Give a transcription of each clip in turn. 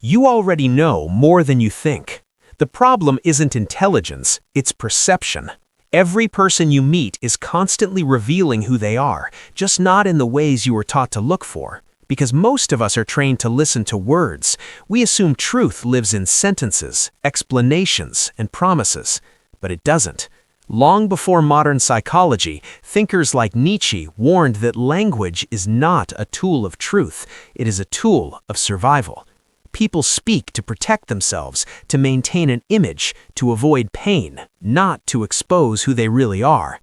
You already know more than you think. The problem isn't intelligence, it's perception. Every person you meet is constantly revealing who they are, just not in the ways you were taught to look for. Because most of us are trained to listen to words, we assume truth lives in sentences, explanations, and promises. But it doesn't. Long before modern psychology, thinkers like Nietzsche warned that language is not a tool of truth, it is a tool of survival. People speak to protect themselves, to maintain an image, to avoid pain, not to expose who they really are.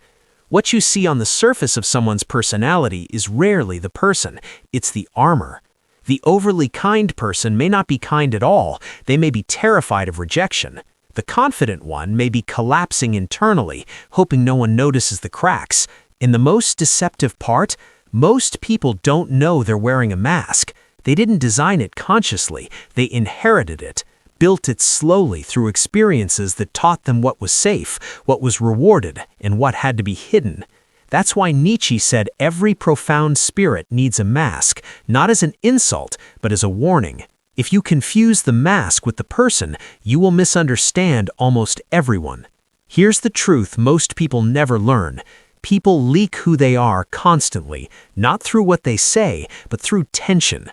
What you see on the surface of someone's personality is rarely the person, it's the armor. The overly kind person may not be kind at all, they may be terrified of rejection. The confident one may be collapsing internally, hoping no one notices the cracks. In the most deceptive part, most people don't know they're wearing a mask. They didn't design it consciously, they inherited it, built it slowly through experiences that taught them what was safe, what was rewarded, and what had to be hidden. That's why Nietzsche said every profound spirit needs a mask, not as an insult, but as a warning. If you confuse the mask with the person, you will misunderstand almost everyone. Here's the truth most people never learn. People leak who they are constantly, not through what they say, but through tension.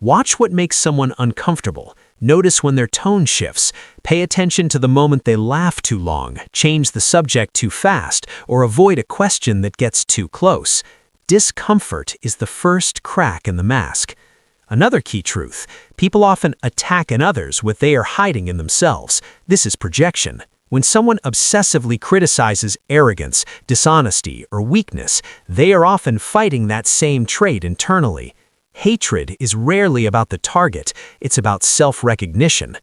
Watch what makes someone uncomfortable. Notice when their tone shifts. Pay attention to the moment they laugh too long, change the subject too fast, or avoid a question that gets too close. Discomfort is the first crack in the mask. Another key truth, people often attack in others what they are hiding in themselves. This is projection. When someone obsessively criticizes arrogance, dishonesty, or weakness, they are often fighting that same trait internally. Hatred is rarely about the target, it's about self-recognition.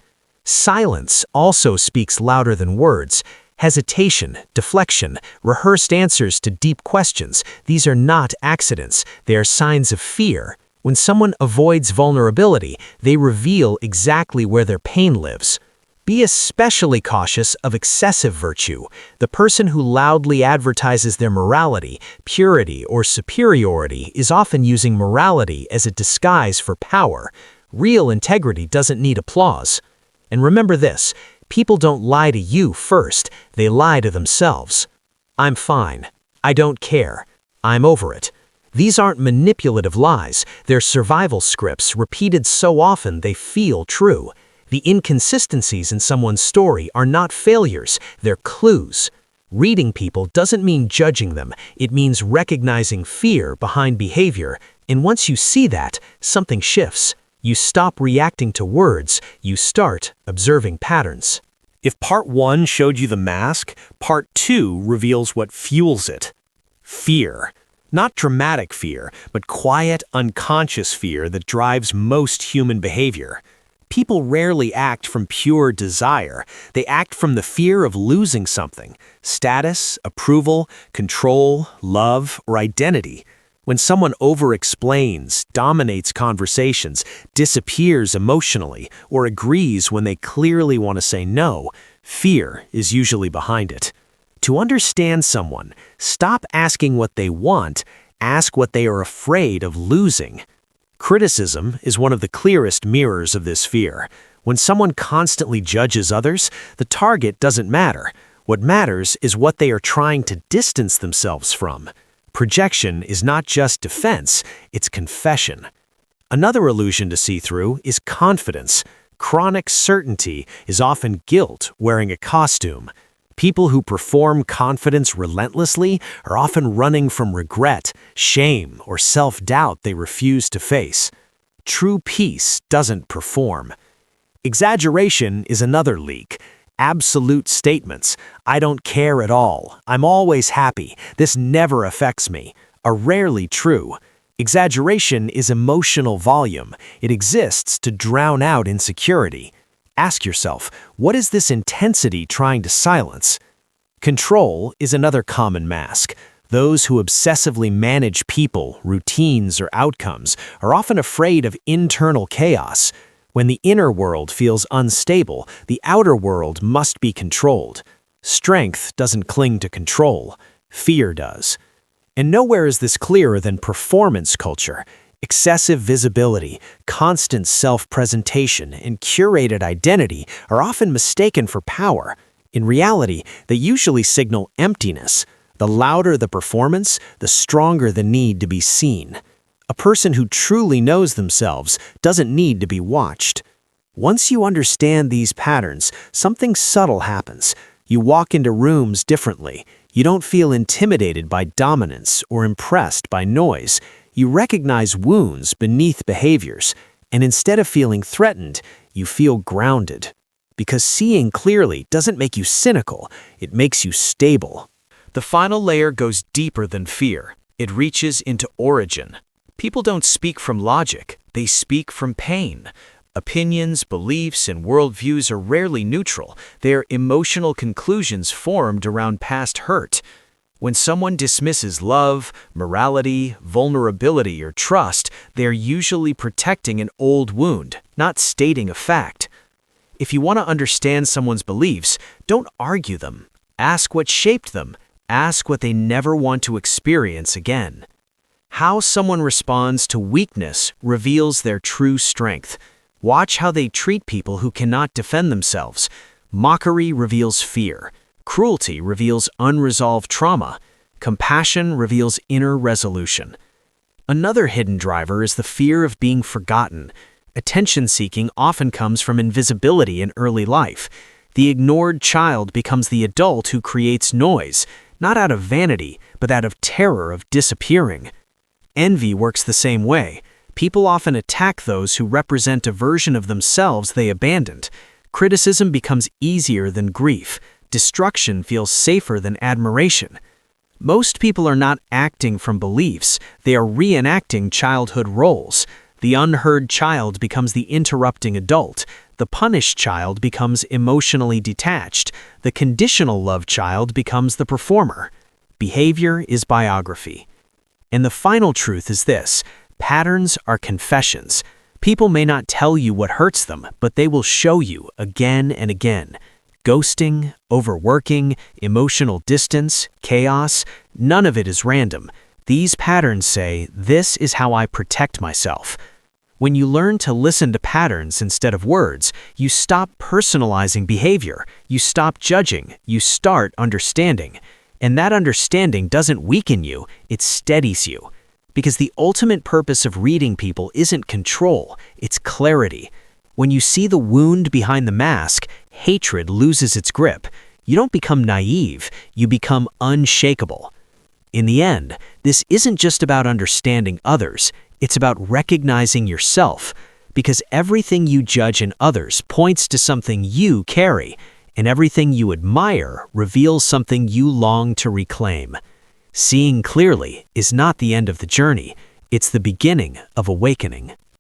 Silence also speaks louder than words. Hesitation, deflection, rehearsed answers to deep questions, these are not accidents, they are signs of fear. When someone avoids vulnerability, they reveal exactly where their pain lives. Be especially cautious of excessive virtue. The person who loudly advertises their morality, purity, or superiority is often using morality as a disguise for power. Real integrity doesn't need applause. And remember this, people don't lie to you first, they lie to themselves. I'm fine. I don't care. I'm over it. These aren't manipulative lies, they're survival scripts repeated so often they feel true. The inconsistencies in someone's story are not failures, they're clues. Reading people doesn't mean judging them, it means recognizing fear behind behavior, and once you see that, something shifts. You stop reacting to words, you start observing patterns. If part 1 showed you the mask, part 2 reveals what fuels it. Fear. Not dramatic fear, but quiet, unconscious fear that drives most human behavior. People rarely act from pure desire. They act from the fear of losing something: status, approval, control, love, or identity. When someone over-explains, dominates conversations, disappears emotionally, or agrees when they clearly want to say no, fear is usually behind it. To understand someone, stop asking what they want, ask what they are afraid of losing. Criticism is one of the clearest mirrors of this fear. When someone constantly judges others, the target doesn't matter. What matters is what they are trying to distance themselves from. Projection is not just defense, it's confession. Another illusion to see through is confidence. Chronic certainty is often guilt wearing a costume. People who perform confidence relentlessly are often running from regret, shame, or self-doubt they refuse to face. True peace doesn't perform. Exaggeration is another leak. Absolute statements, "I don't care at all," "I'm always happy," "this never affects me," are rarely true. Exaggeration is emotional volume. It exists to drown out insecurity. Ask yourself, what is this intensity trying to silence? Control is another common mask. Those who obsessively manage people, routines, or outcomes are often afraid of internal chaos. When the inner world feels unstable, the outer world must be controlled. Strength doesn't cling to control, fear does. And nowhere is this clearer than performance culture. Excessive visibility, constant self-presentation, and curated identity are often mistaken for power. In reality, they usually signal emptiness. The louder the performance, the stronger the need to be seen. A person who truly knows themselves doesn't need to be watched. Once you understand these patterns, something subtle happens. You walk into rooms differently. You don't feel intimidated by dominance or impressed by noise. You recognize wounds beneath behaviors, and instead of feeling threatened, you feel grounded. Because seeing clearly doesn't make you cynical, it makes you stable. The final layer goes deeper than fear. It reaches into origin. People don't speak from logic, they speak from pain. Opinions, beliefs, and worldviews are rarely neutral. They are emotional conclusions formed around past hurt. When someone dismisses love, morality, vulnerability, or trust, they are usually protecting an old wound, not stating a fact. If you want to understand someone's beliefs, don't argue them. Ask what shaped them. Ask what they never want to experience again. How someone responds to weakness reveals their true strength. Watch how they treat people who cannot defend themselves. Mockery reveals fear. Cruelty reveals unresolved trauma. Compassion reveals inner resolution. Another hidden driver is the fear of being forgotten. Attention-seeking often comes from invisibility in early life. The ignored child becomes the adult who creates noise, not out of vanity, but out of terror of disappearing. Envy works the same way. People often attack those who represent a version of themselves they abandoned. Criticism becomes easier than grief. Destruction feels safer than admiration. Most people are not acting from beliefs, they are reenacting childhood roles. The unheard child becomes the interrupting adult. The punished child becomes emotionally detached. The conditional love child becomes the performer. Behavior is biography. And the final truth is this: patterns are confessions. People may not tell you what hurts them, but they will show you again and again. Ghosting, overworking, emotional distance, chaos, none of it is random. These patterns say, "This is how I protect myself." When you learn to listen to patterns instead of words, you stop personalizing behavior, you stop judging, you start understanding. And that understanding doesn't weaken you, it steadies you. Because the ultimate purpose of reading people isn't control, it's clarity. When you see the wound behind the mask, hatred loses its grip. You don't become naive, you become unshakable. In the end, this isn't just about understanding others, it's about recognizing yourself. Because everything you judge in others points to something you carry, and everything you admire reveals something you long to reclaim. Seeing clearly is not the end of the journey, it's the beginning of awakening.